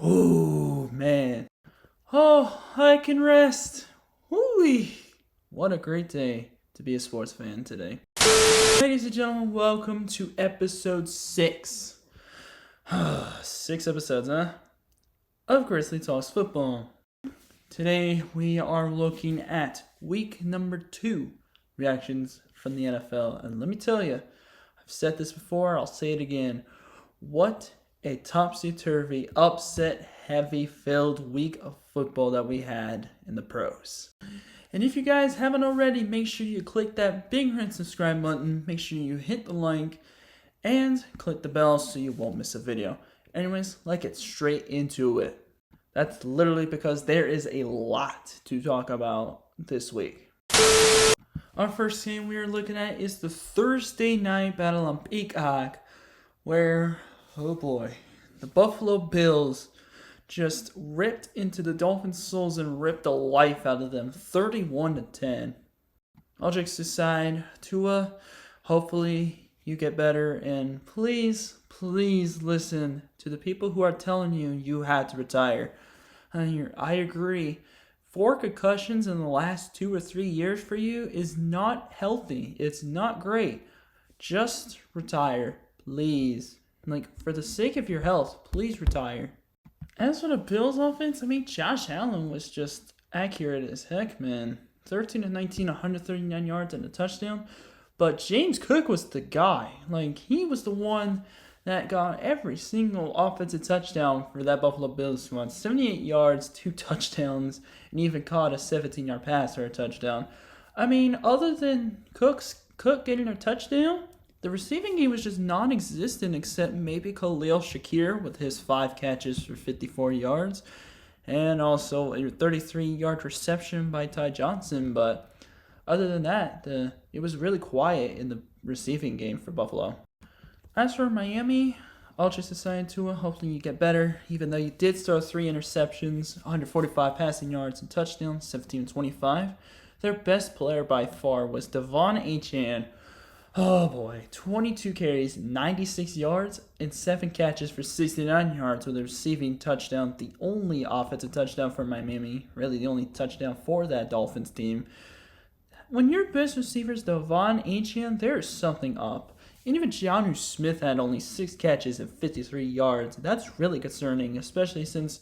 Oh, man. Oh, I can rest. Woo-wee. What a great day to be a sports fan today. Ladies and gentlemen, welcome to episode 6. 6 episodes, huh? Of Grizzly Talks Football. Today we are looking at week number 2 reactions from the NFL. And let me tell you, I've said this before, I'll say it again. What a topsy-turvy, upset-heavy filled week of football that we had in the pros. And if you guys haven't already, make sure you click that big red subscribe button, make sure you hit the like, and click the bell so you won't miss a video. Anyways, let's get straight into it. That's literally because there is a lot to talk about this week. Our first game we are looking at is the Thursday night battle on Peacock, where, oh boy, the Buffalo Bills just ripped into the Dolphins' souls and ripped the life out of them, 31-10. All jokes aside, Tua, hopefully you get better, and please listen to the people who are telling you had to retire. I agree. 4 concussions in the last 2 or 3 years for you is not healthy. It's not great. Just retire, please. For the sake of your health, please retire. As for the Bills offense, Josh Allen was just accurate as heck, man. 13-19, 139 yards and a touchdown. But James Cook was the guy. He was the one that got every single offensive touchdown for that Buffalo Bills squad. 78 yards, 2 touchdowns, and even caught a 17-yard pass for a touchdown. Other than Cook getting a touchdown, the receiving game was just non-existent except maybe Khalil Shakir with his 5 catches for 54 yards. And also a 33-yard reception by Ty Johnson. But other than that, it was really quiet in the receiving game for Buffalo. As for Miami, all just aside Tua, hopefully you get better. Even though you did throw 3 interceptions, 145 passing yards and touchdowns, 17-25. Their best player by far was Devon Achane. Oh boy, 22 carries, 96 yards, and 7 catches for 69 yards with a receiving touchdown. The only offensive touchdown for Miami, really the only touchdown for that Dolphins team. When your best receiver is Devon Achane, there is something up. And even Jonnu Smith had only 6 catches and 53 yards. That's really concerning, especially since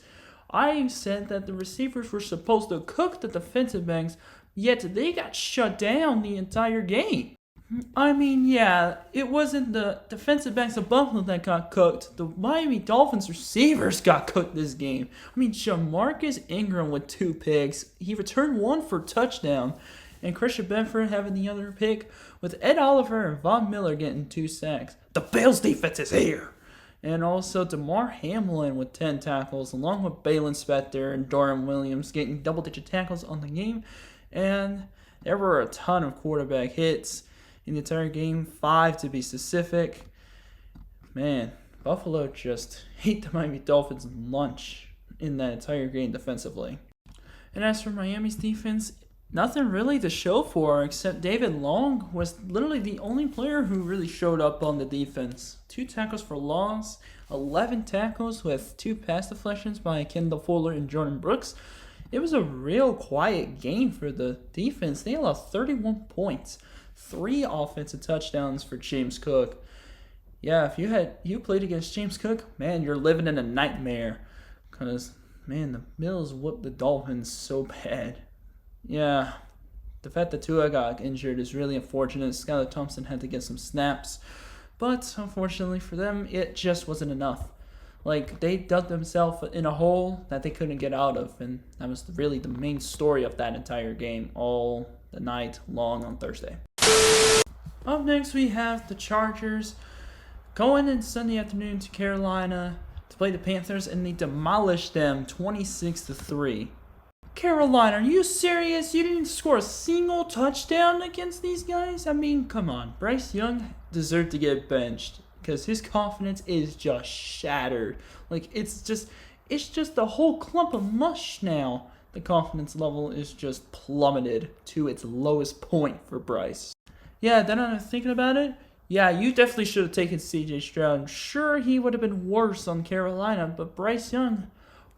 I said that the receivers were supposed to cook the defensive backs, yet they got shut down the entire game. It wasn't the defensive backs of Buffalo that got cooked. The Miami Dolphins receivers got cooked this game. Jamarcus Ingram with 2 picks. He returned 1 for a touchdown. And Christian Benford having the other pick, with Ed Oliver and Von Miller getting 2 sacks. The Bills defense is here! And also DeMar Hamlin with 10 tackles, along with Balin Spector and Dorian Williams getting double-digit tackles on the game. And there were a ton of quarterback hits in the entire game, 5 to be specific. Man, Buffalo just ate the Miami Dolphins lunch in that entire game defensively. And as for Miami's defense, nothing really to show for except David Long was literally the only player who really showed up on the defense. 2 tackles for loss, 11 tackles with 2 pass deflections by Kendall Fuller and Jordan Brooks. It was a real quiet game for the defense. They allowed 31 points, 3 offensive touchdowns for James Cook. Yeah, if you played against James Cook, man, you're living in a nightmare. Because, man, the Bills whooped the Dolphins so bad. Yeah, the fact that Tua got injured is really unfortunate. Skylar Thompson had to get some snaps. But unfortunately for them, it just wasn't enough. They dug themselves in a hole that they couldn't get out of. And that was really the main story of that entire game all the night long on Thursday. Up next, we have the Chargers going in Sunday afternoon to Carolina to play the Panthers. And they demolished them 26-3. Carolina, are you serious? You didn't score a single touchdown against these guys? Come on. Bryce Young deserved to get benched because his confidence is just shattered. It's just a whole clump of mush now. The confidence level is just plummeted to its lowest point for Bryce. Yeah, then I'm thinking about it. Yeah, you definitely should have taken C.J. Stroud. Sure, he would have been worse on Carolina, but Bryce Young,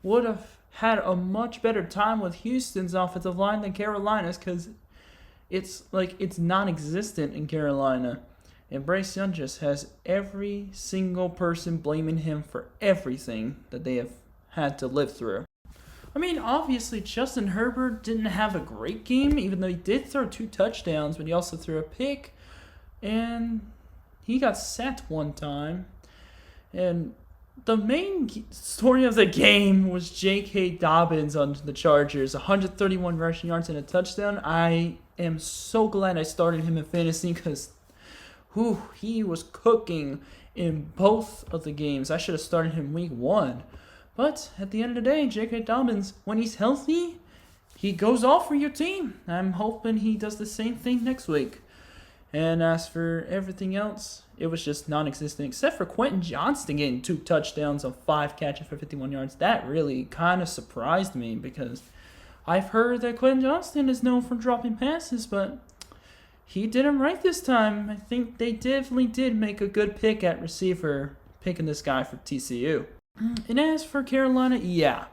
would have had a much better time with Houston's offensive line than Carolina's, because it's non-existent in Carolina. And Bryce Young just has every single person blaming him for everything that they have had to live through. I mean, obviously, Justin Herbert didn't have a great game, even though he did throw 2 touchdowns, but he also threw a pick, and he got sacked one time. And the main story of the game was J.K. Dobbins on the Chargers, 131 rushing yards and a touchdown. I am so glad I started him in fantasy because he was cooking in both of the games. I should have started him week 1. But at the end of the day, J.K. Dobbins, when he's healthy, he goes off for your team. I'm hoping he does the same thing next week. And as for everything else, it was just non-existent, except for Quentin Johnston getting 2 touchdowns on 5 catches for 51 yards. That really kind of surprised me because I've heard that Quentin Johnston is known for dropping passes, but he did him right this time. I think they definitely did make a good pick at receiver, picking this guy for TCU. And as for Carolina, yeah,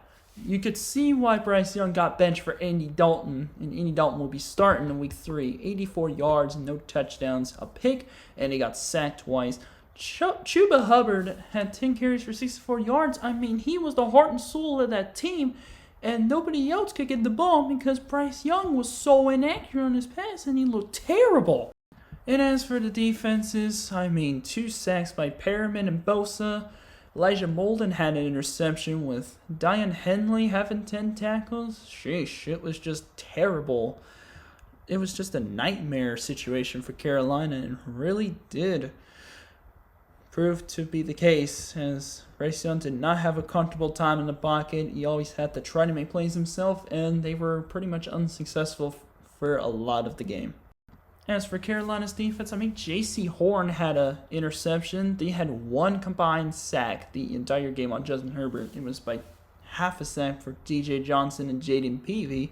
you could see why Bryce Young got benched for Andy Dalton, and Andy Dalton will be starting in week 3. 84 yards, no touchdowns, a pick, and he got sacked twice. Chuba Hubbard had 10 carries for 64 yards. I mean, he was the heart and soul of that team, and nobody else could get the ball because Bryce Young was so inaccurate on his pass, and he looked terrible. And as for the defenses, I mean, 2 sacks by Perriman and Bosa. Elijah Molden had an interception with Dion Henley having 10 tackles. Sheesh, it was just terrible. It was just a nightmare situation for Carolina and really did prove to be the case, as Bryce Young did not have a comfortable time in the pocket. He always had to try to make plays himself, and they were pretty much unsuccessful for a lot of the game. As for Carolina's defense, I mean, J.C. Horn had an interception. They had 1 combined sack the entire game on Justin Herbert. It was by half a sack for D.J. Johnson and Jaden Peavy,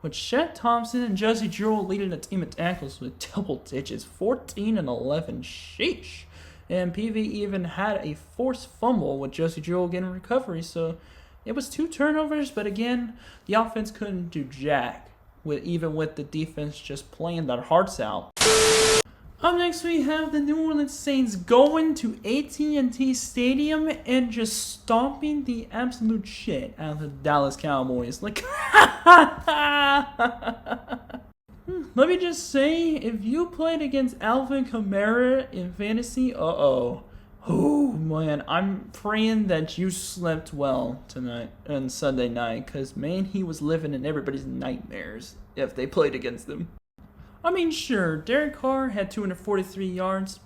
with Chet Thompson and Josie Jewell leading the team in tackles with double digits, 14 and 11. Sheesh. And Peavy even had a forced fumble with Josie Jewell getting recovery, so it was 2 turnovers, but again, the offense couldn't do jack, even with the defense just playing their hearts out. Up next, we have the New Orleans Saints going to AT&T Stadium and just stomping the absolute shit out of the Dallas Cowboys. Let me just say, if you played against Alvin Kamara in fantasy, oh man, I'm praying that you slept well tonight and Sunday night, because man, he was living in everybody's nightmares if they played against him. I mean, sure, Derek Carr had 243 yards,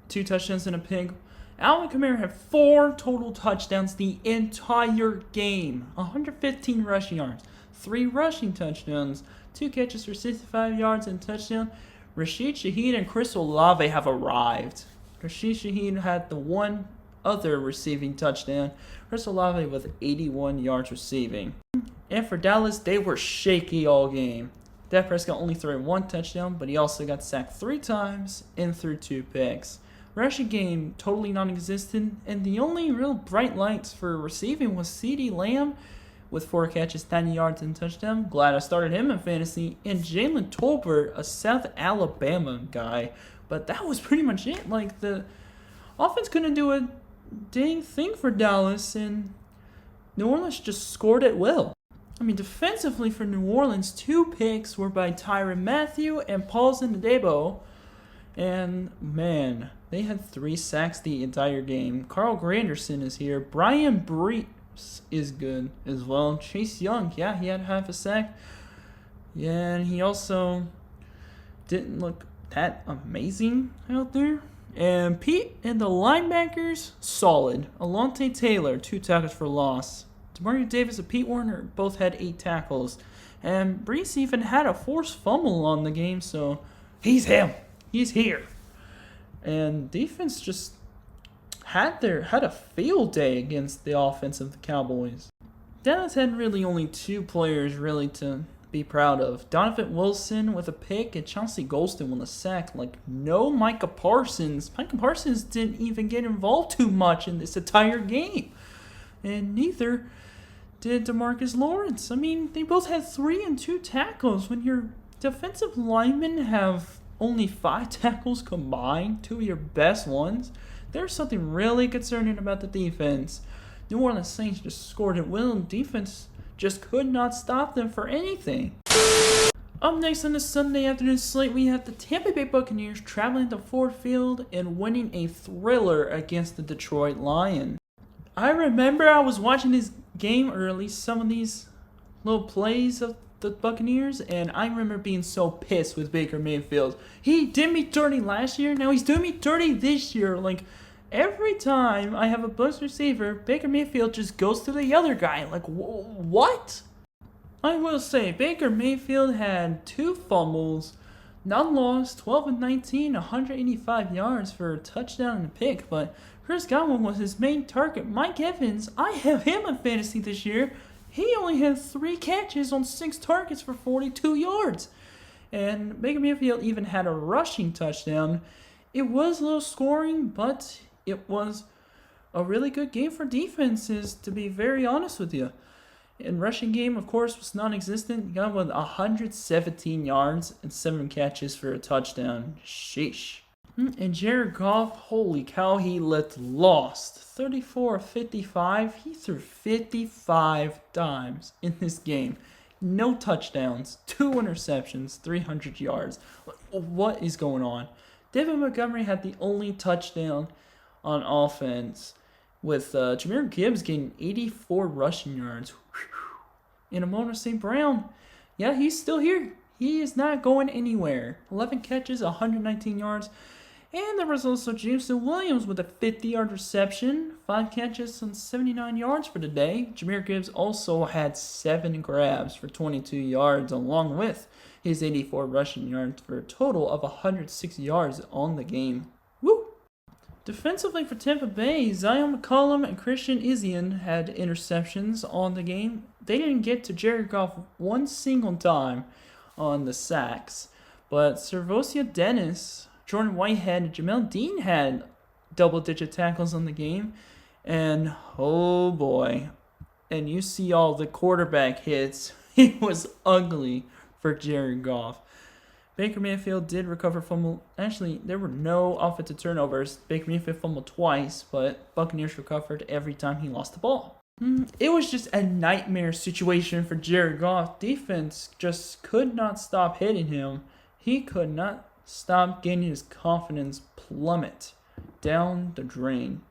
2 touchdowns and a pick. Alvin Kamara had 4 total touchdowns the entire game, 115 rushing yards, 3 rushing touchdowns, 2 catches for 65 yards and a touchdown. Rashid Shaheed and Chris Olave have arrived. Rashid Shaheed had the 1 other receiving touchdown. Chris Olave with 81 yards receiving. And for Dallas, they were shaky all game. Dak Prescott only threw 1 touchdown, but he also got sacked 3 times and threw 2 picks. Rushing game totally non-existent, and the only real bright lights for receiving was CeeDee Lamb with 4 catches, 90 yards and a touchdown. Glad I started him in fantasy. And Jalen Tolbert, a South Alabama guy. But that was pretty much it. Like, the offense couldn't do a dang thing for Dallas, and New Orleans just scored at will. I mean, defensively for New Orleans, 2 picks were by Tyrann Mathieu and Paulson Adebo. And, man, they had 3 sacks the entire game. Carl Granderson is here. Brian Brees is good as well. Chase Young, yeah, he had half a sack. Yeah, and he also didn't look that amazing out there. And Pete and the linebackers, solid. Alontae Taylor, 2 tackles for loss. Demario Davis and Pete Werner both had 8 tackles. And Brees even had a forced fumble on the game, so he's him. He's here. And defense just had a field day against the offense of the Cowboys. Dallas had really only 2 players really to be proud of. Donovan Wilson with a pick and Chauncey Golston with a sack. Like, no Micah Parsons. Micah Parsons didn't even get involved too much in this entire game. And neither did DeMarcus Lawrence. I mean, they both had 3 and 2 tackles. When your defensive linemen have only 5 tackles combined, 2 of your best ones, there's something really concerning about the defense. New Orleans Saints just scored at will, and defense just could not stop them for anything. Up next on the Sunday afternoon slate, we have the Tampa Bay Buccaneers traveling to Ford Field and winning a thriller against the Detroit Lions. I remember I was watching this game, or at least some of these little plays of the Buccaneers, and I remember being so pissed with Baker Mayfield. He did me dirty last year, now he's doing me dirty this year. Like, every time I have a Bucs receiver, Baker Mayfield just goes to the other guy. Like, what? I will say, Baker Mayfield had 2 fumbles, none lost, 12 and 19, 185 yards for a touchdown and a pick, but Chris Godwin was his main target. Mike Evans, I have him in fantasy this year. He only had 3 catches on 6 targets for 42 yards. And Baker Mayfield even had a rushing touchdown. It was low scoring, but it was a really good game for defenses, to be very honest with you. And rushing game, of course, was non-existent. He got with 117 yards and 7 catches for a touchdown. Sheesh. And Jared Goff, holy cow, he looked lost. 34 of 55. He threw 55 times in this game. No touchdowns, 2 interceptions, 300 yards. What is going on? David Montgomery had the only touchdown on offense, with Jahmyr Gibbs getting 84 rushing yards. And Amon St. Brown, yeah, he's still here. He is not going anywhere. 11 catches, 119 yards. And there was also Jameson Williams with a 50-yard reception, 5 catches and 79 yards for the day. Jahmyr Gibbs also had 7 grabs for 22 yards, along with his 84 rushing yards, for a total of 106 yards on the game. Woo! Defensively for Tampa Bay, Zion McCollum and Christian Izien had interceptions on the game. They didn't get to Jared Goff one single time on the sacks, but Servosia Dennis, Jordan Whitehead, and Jamel Dean had double-digit tackles on the game. And oh boy, and you see all the quarterback hits. It was ugly for Jared Goff. Baker Mayfield did recover fumble. Actually, there were no offensive turnovers. Baker Mayfield fumbled twice, but Buccaneers recovered every time he lost the ball. It was just a nightmare situation for Jared Goff. Defense just could not stop hitting him. He could not stop getting his confidence plummet down the drain.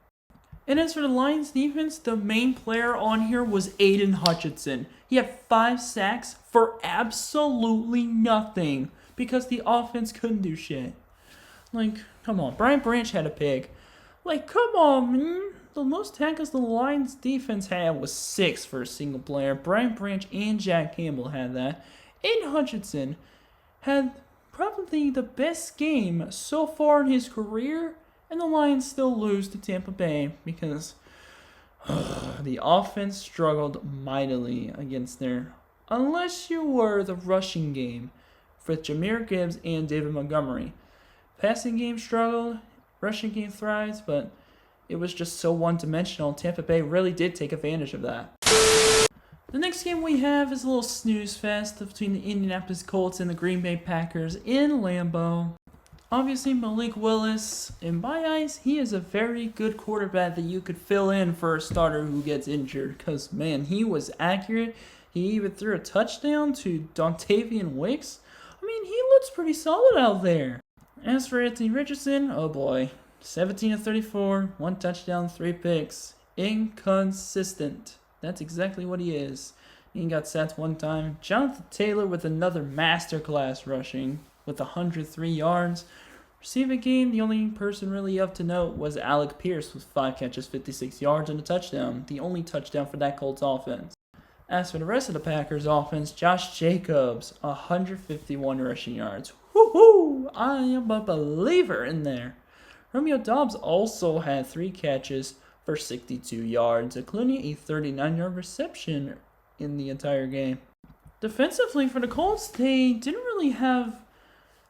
And as for the Lions defense, the main player on here was Aiden Hutchinson. He had 5 sacks for absolutely nothing, because the offense couldn't do shit. Like, come on. Brian Branch had a pick. Like, come on, man. The most tackles the Lions defense had was 6 for a single player. Brian Branch and Jack Campbell had that. Aiden Hutchinson had probably the best game so far in his career, and the Lions still lose to Tampa Bay because the offense struggled mightily against their, unless you were the rushing game with Jahmyr Gibbs and David Montgomery. Passing game struggled, rushing game thrives, but it was just so one-dimensional. Tampa Bay really did take advantage of that. The next game we have is a little snooze fest between the Indianapolis Colts and the Green Bay Packers in Lambeau. Obviously, Malik Willis, in my eyes, he is a very good quarterback that you could fill in for a starter who gets injured. Because, man, he was accurate. He even threw a touchdown to Dontavian Wicks. I mean, he looks pretty solid out there. As for Anthony Richardson, oh boy. 17 of 34, 1 touchdown, 3 picks. Inconsistent. That's exactly what he is. He got sacked 1 time. Jonathan Taylor with another masterclass rushing with 103 yards. Receiving game, the only person really up to note was Alec Pierce with 5 catches, 56 yards, and a touchdown. The only touchdown for that Colts offense. As for the rest of the Packers offense, Josh Jacobs, 151 rushing yards. Woohoo! I am a believer in there. Romeo Doubs also had 3 catches for 62 yards, including a 39-yard reception in the entire game. Defensively for the Colts, they didn't really have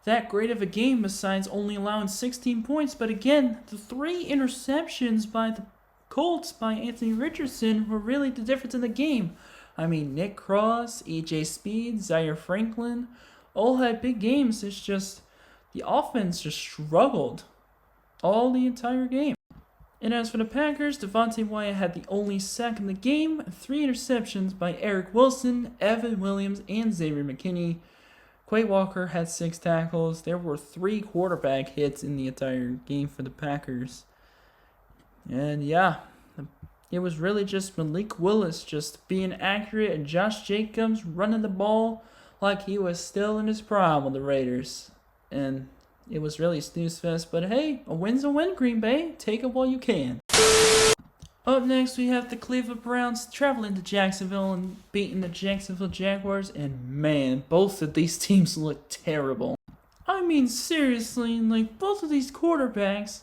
that great of a game besides only allowing 16 points. But again, the 3 interceptions by the Colts by Anthony Richardson were really the difference in the game. I mean, Nick Cross, AJ Speed, Zaire Franklin all had big games. It's just the offense just struggled all the entire game. And as for the Packers, Devontae Wyatt had the only sack in the game, 3 interceptions by Eric Wilson, Evan Williams, and Xavier McKinney. Quay Walker had 6 tackles. There were 3 quarterback hits in the entire game for the Packers. And yeah, it was really just Malik Willis just being accurate and Josh Jacobs running the ball like he was still in his prime with the Raiders. And it was really a snooze fest, but hey, a win's a win, Green Bay. Take it while you can. Up next, we have the Cleveland Browns traveling to Jacksonville and beating the Jacksonville Jaguars, and man, both of these teams look terrible. I mean, seriously, like, both of these quarterbacks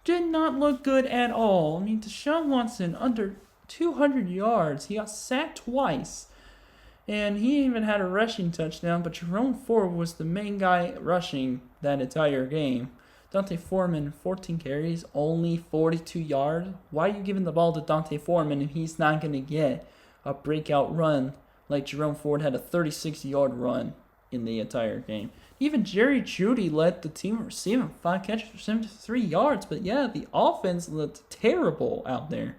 did not look good at all. I mean, Deshaun Watson, under 200 yards, he got sacked twice. And he even had a rushing touchdown, but Jerome Ford was the main guy rushing that entire game. Dante Foreman, 14 carries, only 42 yards. Why are you giving the ball to Dante Foreman if he's not going to get a breakout run like Jerome Ford had a 36-yard run in the entire game? Even Jerry Jeudy led the team receiving 5 catches for 73 yards. But yeah, the offense looked terrible out there.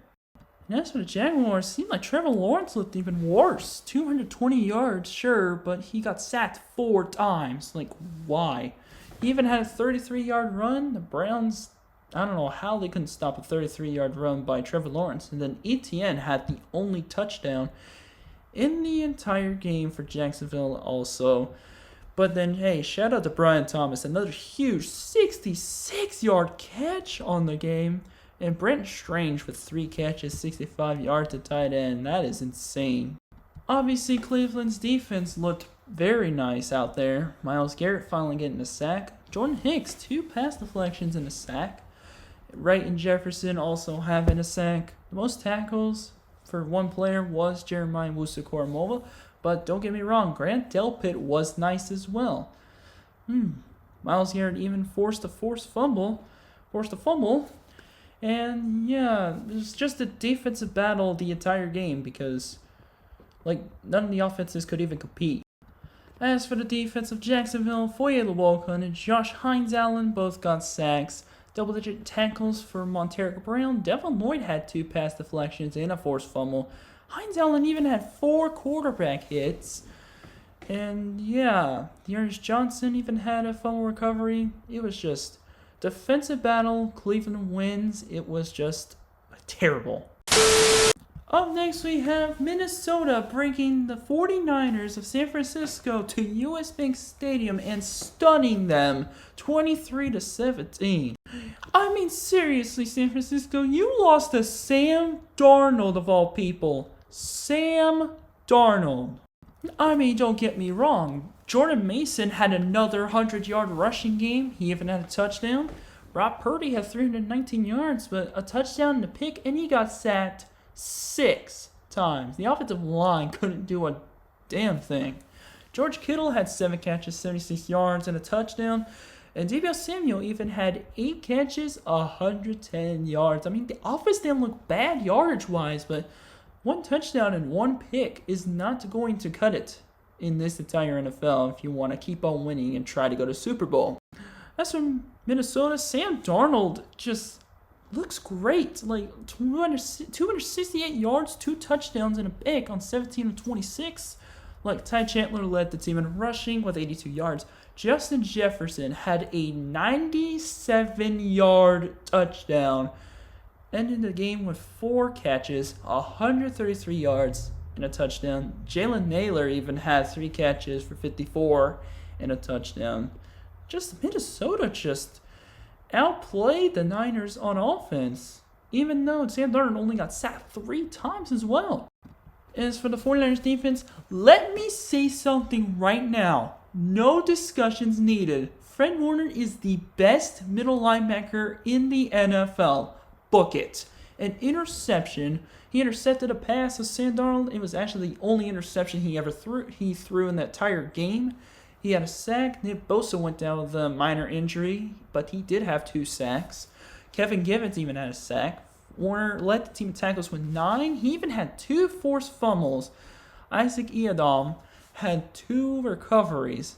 And as for the Jaguars, it seemed like Trevor Lawrence looked even worse. 220 yards, sure, but he got sacked 4 times. Like, why? He even had a 33-yard run. The Browns, I don't know how they couldn't stop a 33-yard run by Trevor Lawrence. And then Etienne had the only touchdown in the entire game for Jacksonville also. But then, hey, shout out to Brian Thomas. Another huge 66-yard catch on the game. And Brent Strange with 3 catches, 65 yards to tight end. That is insane. Obviously, Cleveland's defense looked very nice out there. Myles Garrett finally getting a sack. Jordan Hicks, 2 pass deflections and a sack. Wright and Jefferson also having a sack. The most tackles for one player was Jeremiah Wusu-Koramoah. But don't get me wrong, Grant Delpit was nice as well. Myles Garrett even forced a fumble. And yeah, it was just a defensive battle the entire game because, like, none of the offenses could even compete. As for the defense of Jacksonville, Foye Oluokun and Josh Hines-Allen both got sacks. Double-digit tackles for Montero Brown. Devin Lloyd had 2 pass deflections and a forced fumble. Hines-Allen even had 4 quarterback hits. And yeah, Dearness Johnson even had a fumble recovery. It was just defensive battle. Cleveland wins. It was just terrible. Up next, we have Minnesota breaking the 49ers of San Francisco to US Bank Stadium and stunning them 23-17. I mean, seriously, San Francisco, you lost to Sam Darnold of all people. Sam Darnold. I mean, don't get me wrong. Jordan Mason had another 100-yard rushing game. He even had a touchdown. Brock Purdy had 319 yards, but a touchdown and a pick, and he got sacked 6 times. The offensive line couldn't do a damn thing. George Kittle had 7 catches, 76 yards, and a touchdown. And Deebo Samuel even had 8 catches, 110 yards. I mean, the offense didn't look bad yardage-wise, but 1 touchdown and 1 pick is not going to cut it in this entire NFL if you want to keep on winning and try to go to Super Bowl. As for Minnesota, Sam Darnold just looks great. Like 268 yards, 2 touchdowns, and a pick on 17 of 26. Like Ty Chandler led the team in rushing with 82 yards. Justin Jefferson had a 97-yard touchdown. Ended the game with 4 catches, 133 yards, and a touchdown. Jalen Naylor even had 3 catches for 54 and a touchdown. Just Minnesota just outplayed the Niners on offense, even though Sam Darnold only got sacked 3 times as well. As for the 49ers defense, let me say something right now. No discussions needed. Fred Warner is the best middle linebacker in the NFL. Book it. An interception. He intercepted a pass of Sam Darnold. It was actually the only interception he ever threw. He threw in that entire game. He had a sack. Nick Bosa went down with a minor injury, but he did have 2 sacks. Kevin Givens even had a sack Warner led the team in tackles with 9. He even had 2 forced fumbles. Isaac Iadom had 2 recoveries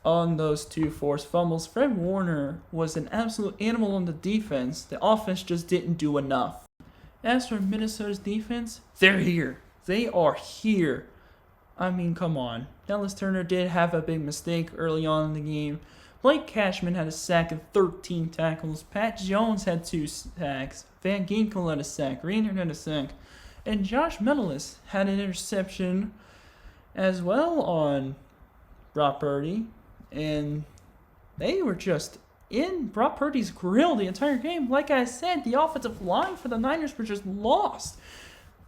on those 2 forced fumbles. Fred Warner was an absolute animal on the defense. The offense just didn't do enough. As for Minnesota's defense, they're here. They are here. I mean, come on. Dallas Turner did have a big mistake early on in the game. Blake Cashman had a sack and 13 tackles. Pat Jones had 2 sacks. Van Ginkel had a sack. Reinhardt had a sack. And Josh Metellus had an interception as well on Brock Purdy. And they were just in Brock Purdy's grill the entire game. Like I said, the offensive line for the Niners were just lost.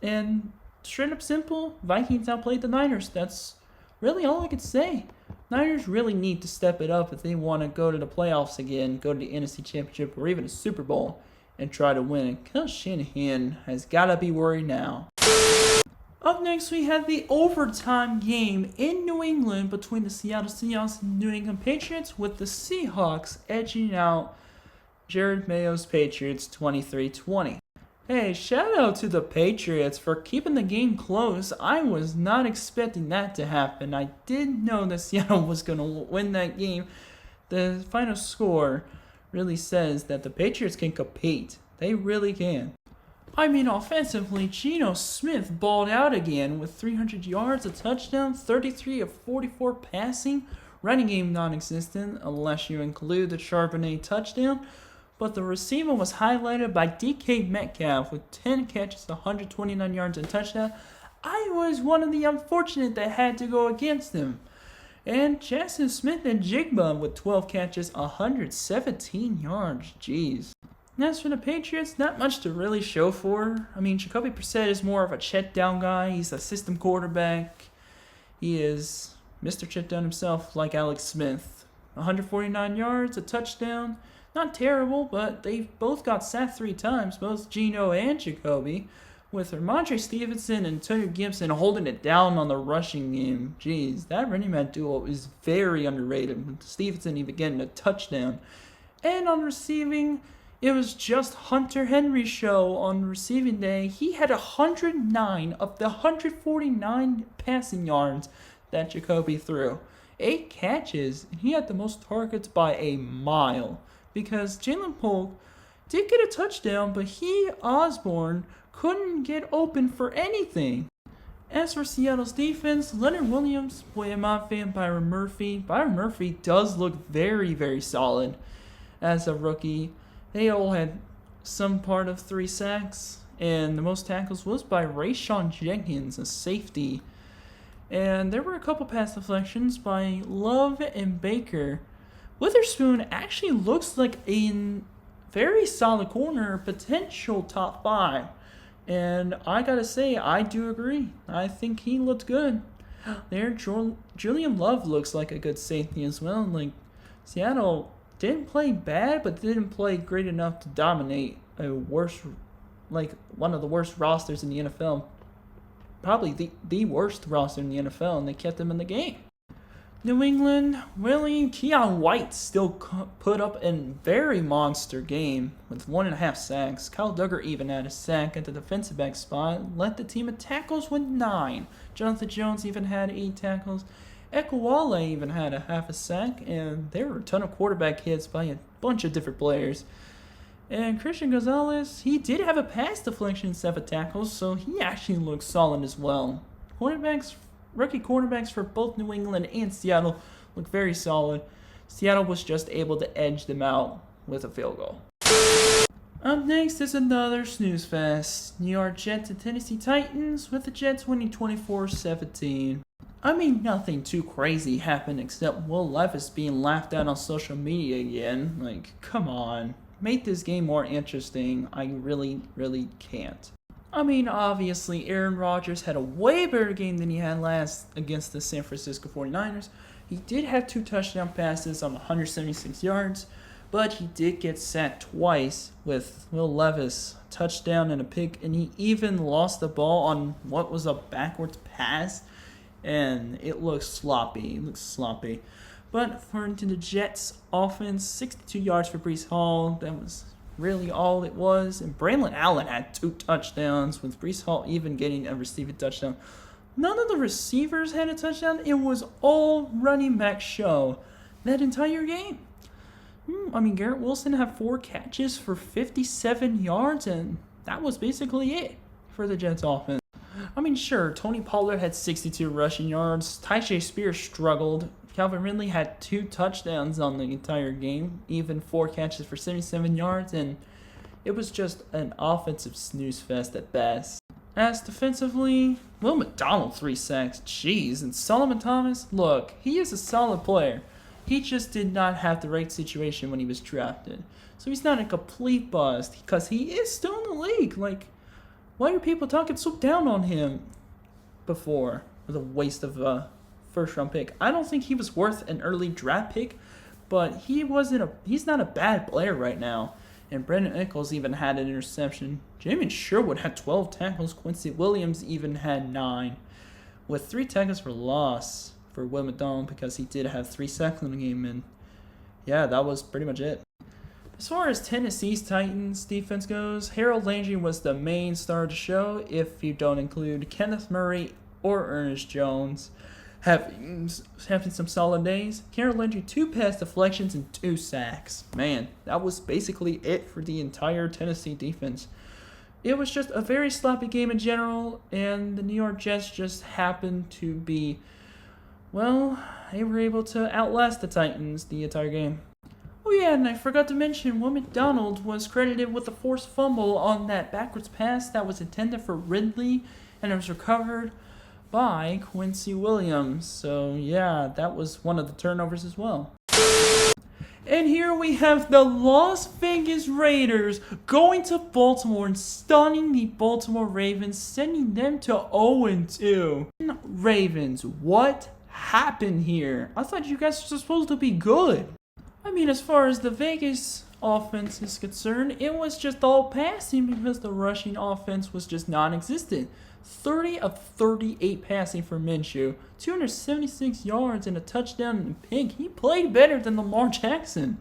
And straight up simple, Vikings outplayed the Niners. That's really all I could say. Niners really need to step it up if they want to go to the playoffs again, go to the NFC Championship, or even a Super Bowl, and try to win. And Kyle Shanahan has got to be worried now. Up next, we had the overtime game in New England between the Seattle Seahawks and New England Patriots, with the Seahawks edging out Jared Mayo's Patriots 23-20. Hey, shout out to the Patriots for keeping the game close. I was not expecting that to happen. I did know that Seattle was going to win that game. The final score really says that the Patriots can compete. They really can. I mean, offensively, Geno Smith balled out again with 300 yards, a touchdown, 33 of 44 passing. Running game non-existent unless you include the Charbonnet touchdown. But the receiver was highlighted by DK Metcalf with 10 catches, 129 yards, and touchdown. I was one of the unfortunate that had to go against him. And Jackson Smith and Jigba with 12 catches, 117 yards. Jeez. As for the Patriots, not much to really show for. I mean, Jacoby Brissett is more of a check down guy. He's a system quarterback. He is Mr. Check Down himself, like Alex Smith. 149 yards, a touchdown. Not terrible, but they both got sacked 3 times, both Geno and Jacoby, with Ramondre Stevenson and Antonio Gibson holding it down on the rushing game. Jeez, that running back duo is very underrated, with Stevenson even getting a touchdown. And on receiving, it was just Hunter Henry's show on receiving day. He had 109 of the 149 passing yards that Jacoby threw. 8 catches, and he had the most targets by a mile. Because Jalen Polk did get a touchdown, but Osborne, couldn't get open for anything. As for Seattle's defense, Leonard Williams, Boye Mafe, and Byron Murphy. Byron Murphy does look very, very solid as a rookie. They all had some part of 3 sacks, and the most tackles was by Rayshawn Jenkins, a safety. And there were a couple pass deflections by Love and Baker. Witherspoon actually looks like a very solid corner, potential top 5. And I gotta say, I do agree. I think he looked good. There, Julian Love looks like a good safety as well. Like, Seattle didn't play bad, but didn't play great enough to dominate one of the worst rosters in the NFL. Probably the worst roster in the NFL, and they kept them in the game. New England, really, Keon White still put up a very monster game with 1.5 sacks. Kyle Duggar even had a sack at the defensive back spot, led the team in tackles with 9. Jonathan Jones even had 8 tackles. Ekwale even had a half a sack, and there were a ton of quarterback hits by a bunch of different players. And Christian Gonzalez, he did have a pass deflection and 7 tackles, so he actually looked solid as well. Rookie cornerbacks for both New England and Seattle look very solid. Seattle was just able to edge them out with a field goal. Up next is another snooze fest. New York Jets and Tennessee Titans, with the Jets winning 24-17. I mean, nothing too crazy happened except Will Levis being laughed at on social media again. Like, come on. Make this game more interesting. I really, really can't. I mean, obviously, Aaron Rodgers had a way better game than he had last against the San Francisco 49ers. He did have 2 touchdown passes on 176 yards, but he did get sacked twice with Will Levis, touchdown and a pick, and he even lost the ball on what was a backwards pass, and it looked sloppy. But according to the Jets offense, 62 yards for Breece Hall. That was really all it was. And Braylon Allen had 2 touchdowns, with Breece Hall even getting a receiving touchdown. None of the receivers had a touchdown. It was all running back show that entire game. Garrett Wilson had 4 catches for 57 yards, and that was basically it for the Jets offense. Sure, Tony Pollard had 62 rushing yards. Tyjae Spears struggled. Calvin Ridley had 2 touchdowns on the entire game, even 4 catches for 77 yards, and it was just an offensive snooze fest at best. As defensively, Will McDonald 3 sacks, jeez, and Solomon Thomas, look, he is a solid player. He just did not have the right situation when he was drafted. So he's not a complete bust, because he is still in the league. Like, why are people talking so down on him before? It was a waste of a first-round pick. I don't think he was worth an early draft pick, but he's not a bad player right now. And Brandon Echols even had an interception. Jamin Sherwood had 12 tackles. Quincy Williams even had 9, with 3 tackles for loss for Will McDonald, because he did have 3 sacks in the game. And yeah, that was pretty much it. As far as Tennessee's Titans defense goes, Harold Landry was the main star of the show, if you don't include Kenneth Murray or Ernest Jones having some solid days. Harold Landry 2 pass deflections and 2 sacks. Man, that was basically it for the entire Tennessee defense. It was just a very sloppy game in general, and the New York Jets just happened to be, well, they were able to outlast the Titans the entire game. Oh yeah, and I forgot to mention, Will McDonald was credited with the forced fumble on that backwards pass that was intended for Ridley, and it was recovered by Quincy Williams. So yeah, that was one of the turnovers as well. And here we have the Las Vegas Raiders going to Baltimore and stunning the Baltimore Ravens, sending them to 0-2. Ravens, what happened here? I thought you guys were supposed to be good. As far as the Vegas offense is concerned, it was just all passing, because the rushing offense was just non-existent. 30 of 38 passing for Minshew, 276 yards and a touchdown and a pick. He played better than Lamar Jackson.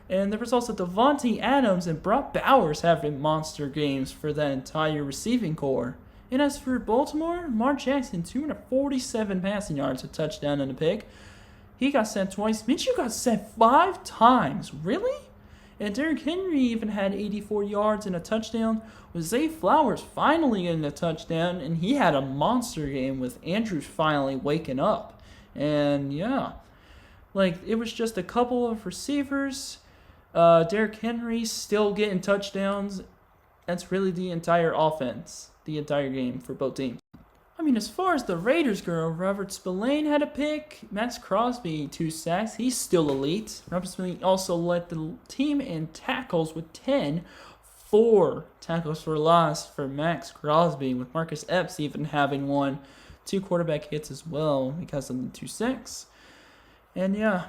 And there was also Devontae Adams and Brock Bowers having monster games for that entire receiving core. And as for Baltimore, Lamar Jackson, 247 passing yards, a touchdown and a pick. He got sent twice. Minshew got sent 5 times. Really? And Derrick Henry even had 84 yards and a touchdown, with Zay Flowers finally getting a touchdown, and he had a monster game with Andrews finally waking up. And yeah, it was just a couple of receivers. Derrick Henry still getting touchdowns. That's really the entire offense, the entire game for both teams. As far as the Raiders go, Robert Spillane had a pick. Max Crosby, 2 sacks. He's still elite. Robert Spillane also led the team in tackles with 10. 4 tackles for loss for Max Crosby, with Marcus Epps even having 1. 2 quarterback hits as well because of the 2 sacks. And yeah,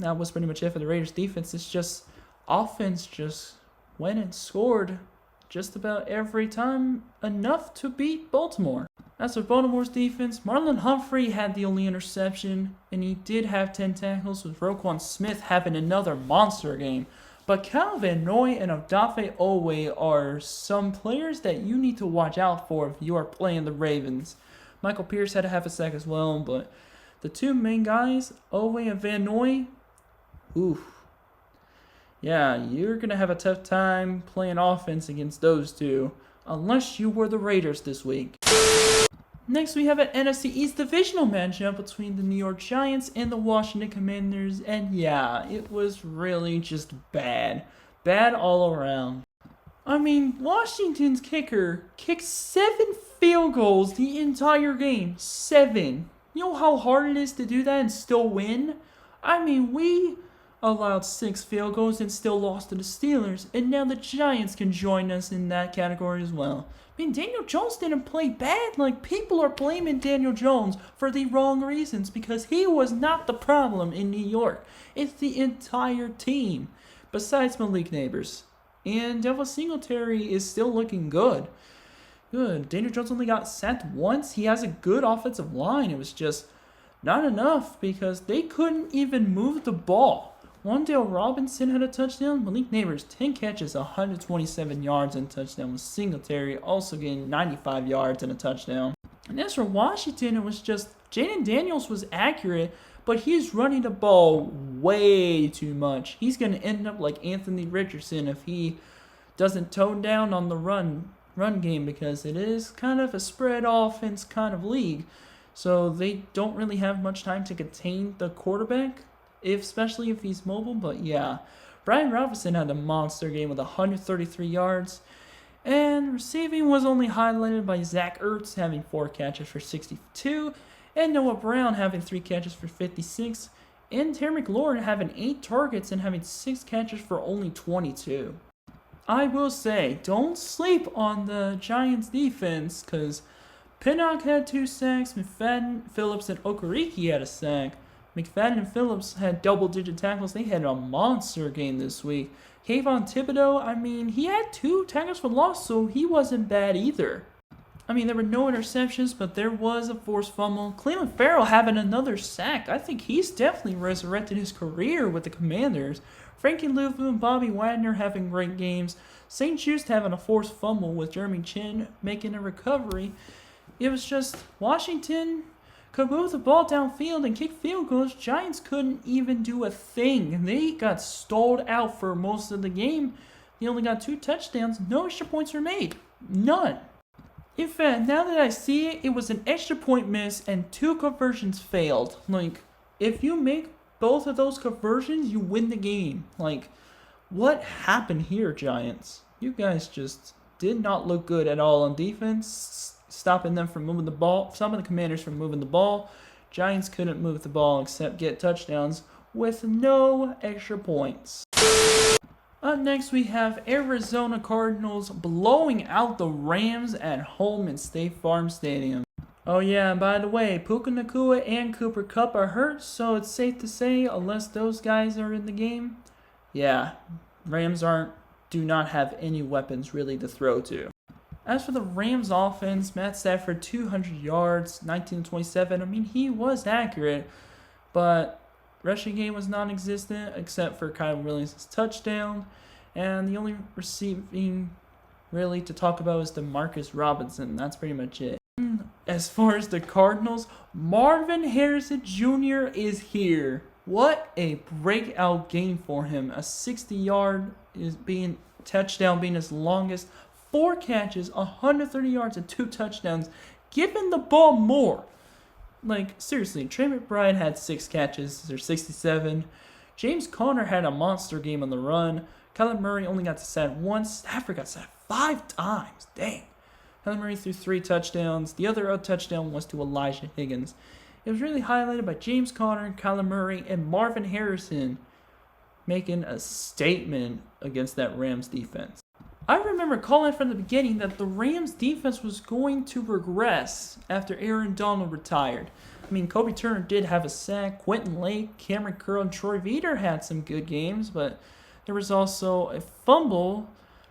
that was pretty much it for the Raiders defense. It's just offense just went and scored just about every time, enough to beat Baltimore. As for Baltimore's defense, Marlon Humphrey had the only interception, and he did have 10 tackles, with Roquan Smith having another monster game. But Kyle Van Noy and Odafe Owe are some players that you need to watch out for if you are playing the Ravens. Michael Pierce had a half a sack as well, but the 2 main guys, Owe and Van Noy, oof. Yeah, you're going to have a tough time playing offense against those 2, unless you were the Raiders this week. Next, we have an NFC East divisional matchup between the New York Giants and the Washington Commanders, and yeah, it was really just bad. Bad all around. Washington's kicker kicked 7 field goals the entire game. 7. You know how hard it is to do that and still win? We allowed 6 field goals and still lost to the Steelers, and now the Giants can join us in that category as well. Daniel Jones didn't play bad. People are blaming Daniel Jones for the wrong reasons, because he was not the problem in New York. It's the entire team, besides Malik Neighbors. And Devin Singletary is still looking good. Daniel Jones only got sacked once. He has a good offensive line. It was just not enough, because they couldn't even move the ball Wandale Robinson had a touchdown. Malik Neighbors, 10 catches, 127 yards and a touchdown. With Singletary also getting 95 yards and a touchdown. And as for Washington, it was just Jaden Daniels was accurate, but he's running the ball way too much. He's going to end up like Anthony Richardson if he doesn't tone down on the run game, because it is kind of a spread offense kind of league. So they don't really have much time to contain the quarterback, especially if he's mobile. But yeah, Brian Robinson had a monster game with 133 yards. And receiving was only highlighted by Zach Ertz having 4 catches for 62, and Noah Brown having 3 catches for 56, and Terry McLaurin having 8 targets and having 6 catches for only 22. I will say, don't sleep on the Giants defense, because Pinnock had 2 sacks, McFadden, Phillips, and Okereke had a sack. McFadden and Phillips had double-digit tackles. They had a monster game this week. Kayvon Thibodeau, I mean, he had 2 tackles for loss, so he wasn't bad either. I mean, there were no interceptions, but there was a forced fumble. Cleveland Farrell having another sack. I think he's definitely resurrected his career with the Commanders. Frankie Louvu and Bobby Wagner having great games. St. Just having a forced fumble with Jeremy Chin making a recovery. It was just Washington could move the ball downfield and kick field goals. Giants couldn't even do a thing. They got stalled out for most of the game. They only got 2 touchdowns. No extra points were made. None. In fact, now that I see it, it was an extra point miss and 2 conversions failed. Like, if you make both of those conversions, you win the game. Like, what happened here, Giants? You guys just did not look good at all on defense. Stopping them from moving the ball. Some of the Commanders from moving the ball. Giants couldn't move the ball except get touchdowns with no extra points. Up next, we have Arizona Cardinals blowing out the Rams at home in State Farm Stadium. Oh yeah, and by the way, Puka Nacua and Cooper Kupp are hurt, so it's safe to say, unless those guys are in the game, yeah, Rams do not have any weapons really to throw to. As for the Rams offense, Matt Stafford, 200 yards, 19-27. I mean, he was accurate, but rushing game was non-existent except for Kyle Williams' touchdown. And the only receiving really to talk about is DeMarcus Robinson. That's pretty much it. As far as the Cardinals, Marvin Harrison Jr. is here. What a breakout game for him. A 60-yard touchdown being his longest. 4 catches, 130 yards, and 2 touchdowns. Give him the ball more. Like, seriously, Trey McBride had 6 catches, or 67. James Conner had a monster game on the run. Kyler Murray only got to sack once. Stafford got sacked 5 times. Dang. Kyler Murray threw 3 touchdowns. The other touchdown was to Elijah Higgins. It was really highlighted by James Conner, Kyler Murray, and Marvin Harrison making a statement against that Rams defense. I remember calling from the beginning that the Rams defense was going to regress after Aaron Donald retired. I mean, Kobe Turner did have a sack. Quentin Lake, Cameron Curl, and Troy Veeder had some good games, but there was also a fumble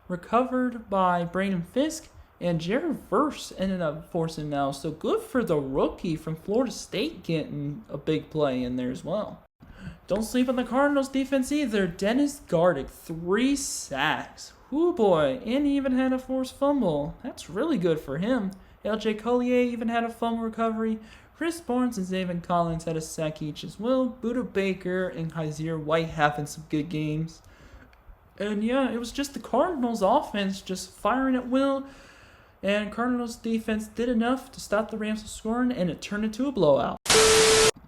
recovered by Brandon Fisk, and Jared Verse ended up forcing now. So good for the rookie from Florida State getting a big play in there as well. Don't sleep on the Cardinals defense either. Dennis Gardick, 3 sacks. Ooh boy, and he even had a forced fumble. That's really good for him. LJ Collier even had a fumble recovery. Chris Barnes and Zaven Collins had a sack each as well. Buda Baker and Kaiser White having some good games. And yeah, it was just the Cardinals offense just firing at will. And Cardinals defense did enough to stop the Rams from scoring, and it turned into a blowout.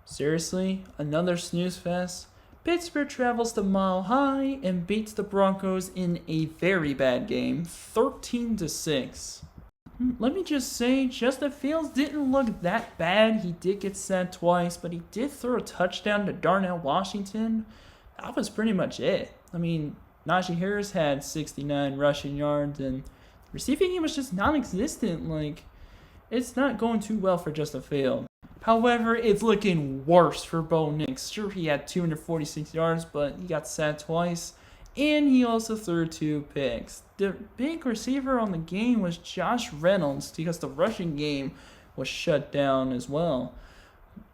Seriously, another snooze fest. Pittsburgh travels to Mile High and beats the Broncos in a very bad game, 13-6. Let me just say, Justin Fields didn't look that bad. He did get sacked twice, but he did throw a touchdown to Darnell Washington. That was pretty much it. I mean, Najee Harris had 69 rushing yards, and receiving game was just non-existent. Like, it's not going too well for Justin Fields. However, it's looking worse for Bo Nix. Sure, he had 246 yards, but he got sacked twice. And he also threw 2 picks. The big receiver on the game was Josh Reynolds because the rushing game was shut down as well.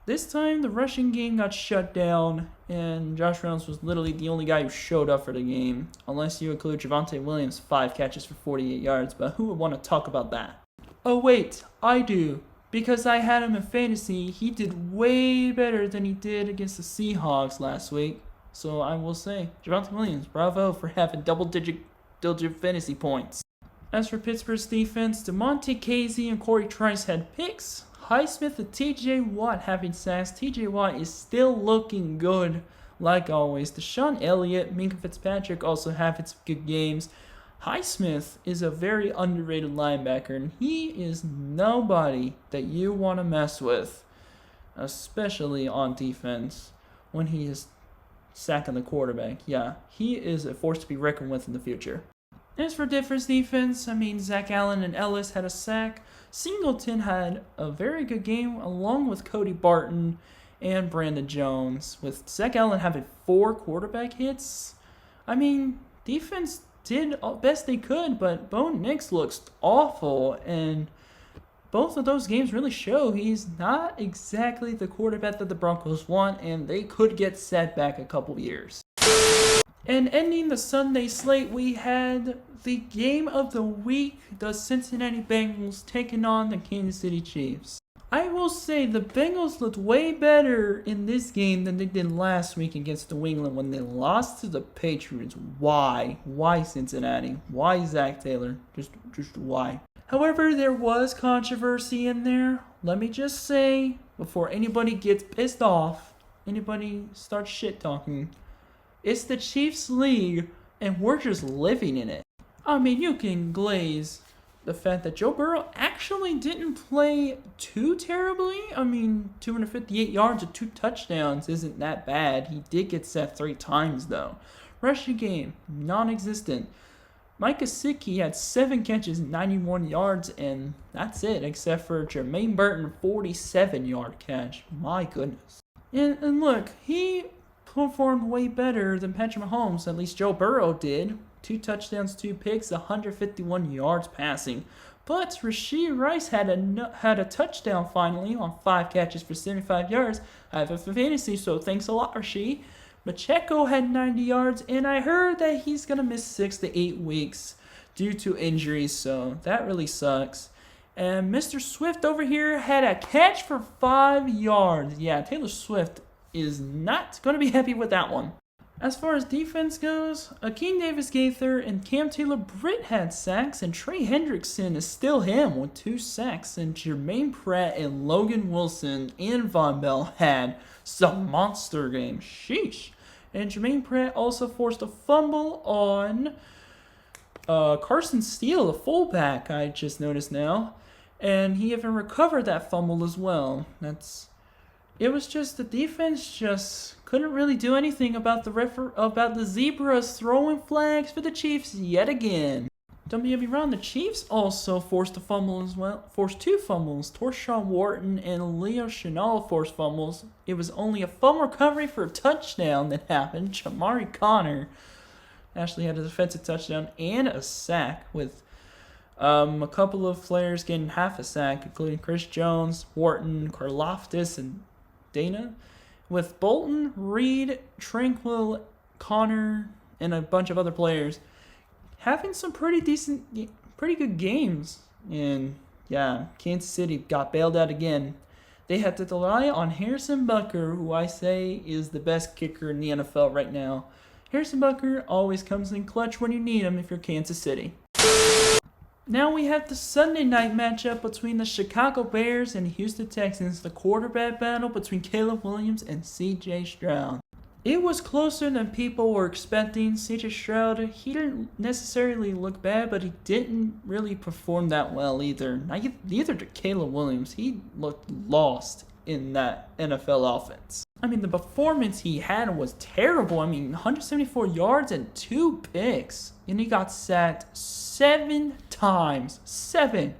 This time, the rushing game got shut down, and Josh Reynolds was literally the only guy who showed up for the game, unless you include Javonte Williams' 5 catches for 48 yards, but who would want to talk about that? Oh wait, I do. Because I had him in fantasy, he did way better than he did against the Seahawks last week. So I will say, Javonte Williams, bravo for having double-digit fantasy points. As for Pittsburgh's defense, DeMonte Casey and Corey Trice had picks. Highsmith and T.J. Watt having sacks. T.J. Watt is still looking good, like always. Deshaun Elliott, Minkah Fitzpatrick also have its good games. Highsmith is a very underrated linebacker, and he is nobody that you want to mess with, especially on defense when he is sacking the quarterback. Yeah, he is a force to be reckoned with in the future. As for Denver's defense, Zach Allen and Ellis had a sack. Singleton had a very good game, along with Cody Barton and Brandon Jones, with Zach Allen having 4 quarterback hits. Defense did best they could, but Bo Nix looks awful, and both of those games really show he's not exactly the quarterback that the Broncos want, and they could get set back a couple years. And ending the Sunday slate, we had the game of the week, the Cincinnati Bengals taking on the Kansas City Chiefs. I will say the Bengals looked way better in this game than they did last week against New England when they lost to the Patriots. Why? Why Cincinnati? Why Zach Taylor? Just why? However, there was controversy in there. Let me just say, before anybody gets pissed off, anybody starts shit talking, it's the Chiefs league, and we're just living in it. You can glaze the fact that Joe Burrow actually didn't play too terribly. 258 yards and 2 touchdowns isn't that bad. He did get set 3 times, though. Rushing game, non-existent. Mike Gesicki had 7 catches, 91 yards, and that's it, except for Jermaine Burton, 47-yard catch. My goodness. And look, he performed way better than Patrick Mahomes, at least Joe Burrow did. 2 touchdowns, 2 picks, 151 yards passing. But Rashee Rice had a touchdown finally on 5 catches for 75 yards. I have it for fantasy, so thanks a lot, Rashee. Pacheco had 90 yards, and I heard that he's going to miss 6 to 8 weeks due to injuries, so that really sucks. And Mr. Swift over here had a catch for 5 yards. Yeah, Taylor Swift is not going to be happy with that one. As far as defense goes, Akeem Davis-Gaither and Cam Taylor-Britt had sacks, and Trey Hendrickson is still him with 2 sacks, and Jermaine Pratt and Logan Wilson and Von Bell had some monster games. Sheesh. And Jermaine Pratt also forced a fumble on Carson Steele, the fullback, I just noticed now, and he even recovered that fumble as well. It was just the defense just couldn't really do anything about the Zebras throwing flags for the Chiefs yet again. Don't get me wrong, the Chiefs also forced a fumble as well. Forced 2 fumbles. Torshawn Wharton and Leo Chenal forced fumbles. It was only a fumble recovery for a touchdown that happened. Jamari Connor actually had a defensive touchdown and a sack, with a couple of players getting half a sack, including Chris Jones, Wharton, Karlaftis, and Dana, with Bolton, Reed, Tranquil, Connor, and a bunch of other players having some pretty good games. And yeah, Kansas City got bailed out again. They had to rely on Harrison Butker, who I say is the best kicker in the NFL right now. Harrison Butker always comes in clutch when you need him if you're Kansas City. Now we have the Sunday night matchup between the Chicago Bears and Houston Texans, the quarterback battle between Caleb Williams and C.J. Stroud. It was closer than people were expecting. C.J. Stroud, he didn't necessarily look bad, but he didn't really perform that well either. Neither did Caleb Williams. He looked lost in that NFL offense. The performance he had was terrible. 174 yards and 2 picks. And he got sacked 7 times. 7.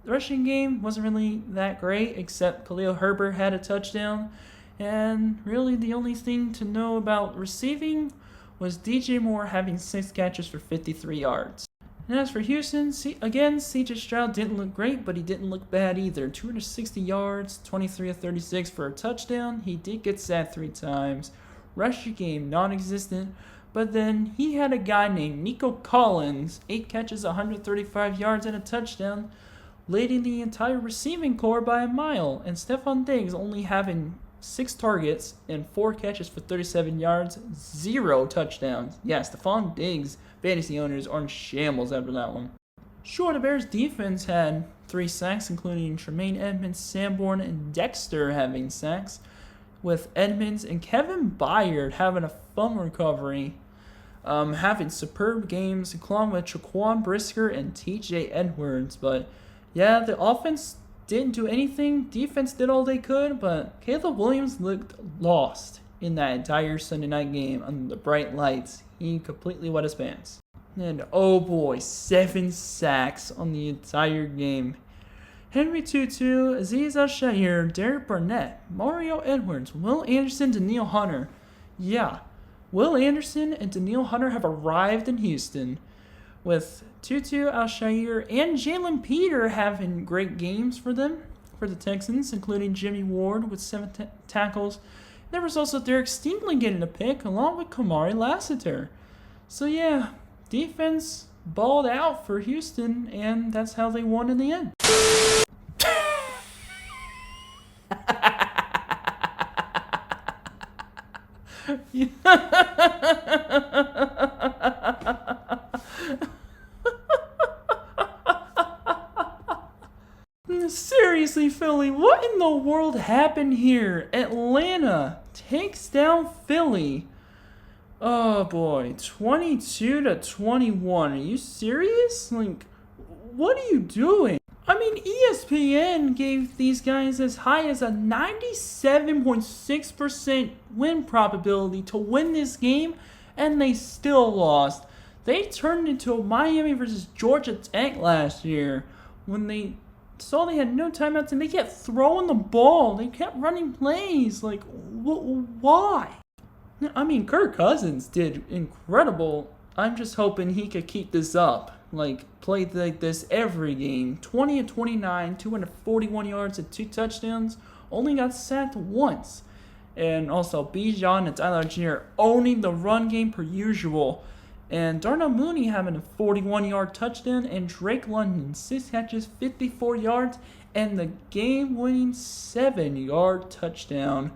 The rushing game wasn't really that great, except Khalil Herbert had a touchdown. And really the only thing to know about receiving was DJ Moore having 6 catches for 53 yards. And as for Houston, again, C.J. Stroud didn't look great, but he didn't look bad either. 260 yards, 23 of 36 for a touchdown. He did get sacked 3 times. Rushing game, non-existent. But then he had a guy named Nico Collins, 8 catches, 135 yards, and a touchdown, leading the entire receiving corps by a mile. And Stephon Diggs only having 6 targets and 4 catches for 37 yards, 0 touchdowns. Yeah, Stephon Diggs, fantasy owners are in shambles after that one. Sure, the Bears defense had 3 sacks, including Tremaine Edmonds, Sanborn, and Dexter having sacks, with Edmonds and Kevin Byard having a fun recovery, having superb games, along with Traquan Brisker and TJ Edwards. But yeah, the offense didn't do anything. Defense did all they could, but Caleb Williams looked lost in that entire Sunday night game under the bright lights. He completely wet his pants. And oh boy, 7 sacks on the entire game. Henry Tutu, Aziz Al-Shaair, Derek Barnett, Mario Edwards, Will Anderson, Danielle Hunter. Yeah, Will Anderson and Danielle Hunter have arrived in Houston, with Tutu, Al-Shaair, and Jalen Peter having great games for them, for the Texans, including Jimmy Ward with 7 tackles. There was also Derek Stingley getting a pick, along with Kamari Lassiter. So yeah, defense balled out for Houston, and that's how they won in the end. Seriously, Philly, what in the world happened here? Atlanta takes down Philly. Oh boy, 22-21. Are you serious? Like, what are you doing? I mean, ESPN gave these guys as high as a 97.6% win probability to win this game, and they still lost. They turned into a Miami versus Georgia Tech last year when they saw they had no timeouts and they kept throwing the ball. They kept running plays. Like, why? I mean, Kirk Cousins did incredible. I'm just hoping he could keep this up. Like, play like this every game. 20-29, 241 yards and 2 touchdowns. Only got sacked once. And also, Bijan and Tyler Jr. owning the run game per usual. And Darnell Mooney having a 41-yard touchdown. And Drake London, 6 catches, 54 yards. And the game-winning 7-yard touchdown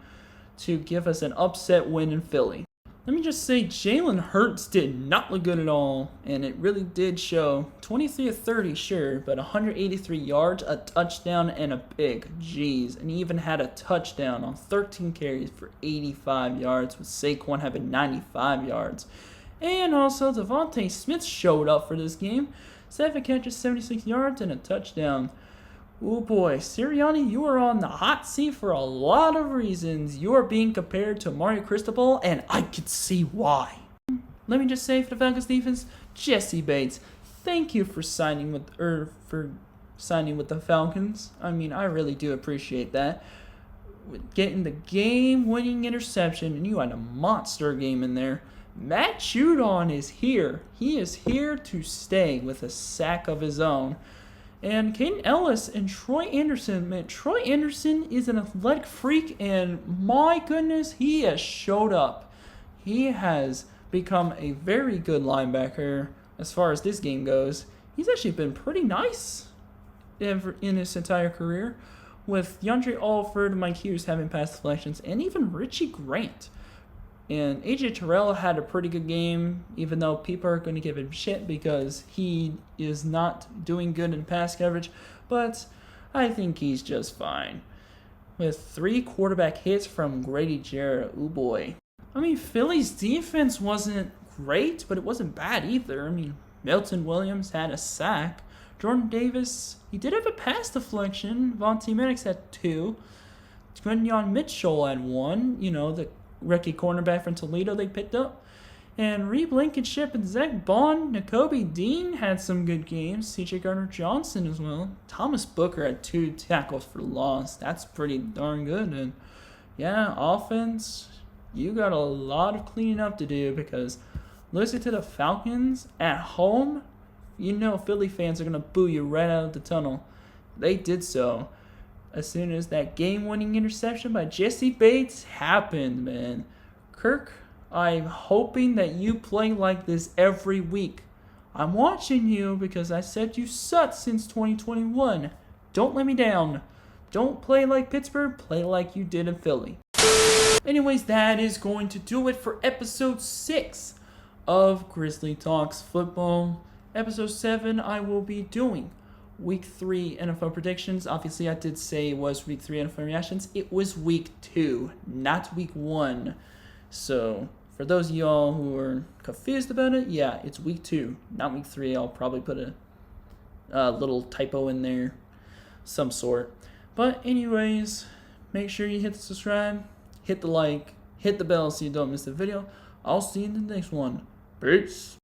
to give us an upset win in Philly. Let me just say, Jalen Hurts did not look good at all, and it really did show. 23 of 30, sure, but 183 yards, a touchdown, and a pick. Jeez, and he even had a touchdown on 13 carries for 85 yards, with Saquon having 95 yards. And also, Devontae Smith showed up for this game. 7 catches, 76 yards, and a touchdown. Oh boy, Sirianni, you are on the hot seat for a lot of reasons. You are being compared to Mario Cristobal, and I could see why. Let me just say for the Falcons defense, Jesse Bates, thank you for signing with the Falcons. I mean, I really do appreciate that. With getting the game-winning interception, and you had a monster game in there. Matt Judon is here. He is here to stay with a sack of his own. And Caden Ellis and Troy Anderson, man, Troy Anderson is an athletic freak, and my goodness, he has showed up. He has become a very good linebacker as far as this game goes. He's actually been pretty nice in his entire career, with DeAndre Alford, Mike Hughes having pass deflections, and even Richie Grant. And AJ Terrell had a pretty good game, even though people are going to give him shit because he is not doing good in pass coverage. But I think he's just fine. With 3 quarterback hits from Grady Jarrett, ooh boy. I mean, Philly's defense wasn't great, but it wasn't bad either. I mean, Milton Williams had a sack. Jordan Davis, he did have a pass deflection. Vontae Maddox had 2. Quinyon Mitchell had 1. You know, the rookie cornerback from Toledo they picked up. And Reed Blankenship and Zach Bond, Nakobe Dean had some good games. C.J. Gardner-Johnson as well. Thomas Booker had 2 tackles for loss. That's pretty darn good. And yeah, offense, you got a lot of cleaning up to do because losing to the Falcons at home, you know Philly fans are going to boo you right out of the tunnel. They did so as soon as that game-winning interception by Jesse Bates happened, man. Kirk, I'm hoping that you play like this every week. I'm watching you because I said you sucked since 2021. Don't let me down. Don't play like Pittsburgh, play like you did in Philly. Anyways, that is going to do it for episode 6 of Grizzly Talks Football. Episode 7, I will be doing Week 3 NFL predictions. Obviously, I did say it was Week 3 NFL reactions. It was Week 2, not Week 1. So, for those of y'all who are confused about it, yeah, it's Week 2, not Week 3. I'll probably put a little typo in there, some sort. But anyways, make sure you hit the subscribe, hit the like, hit the bell so you don't miss the video. I'll see you in the next one. Peace.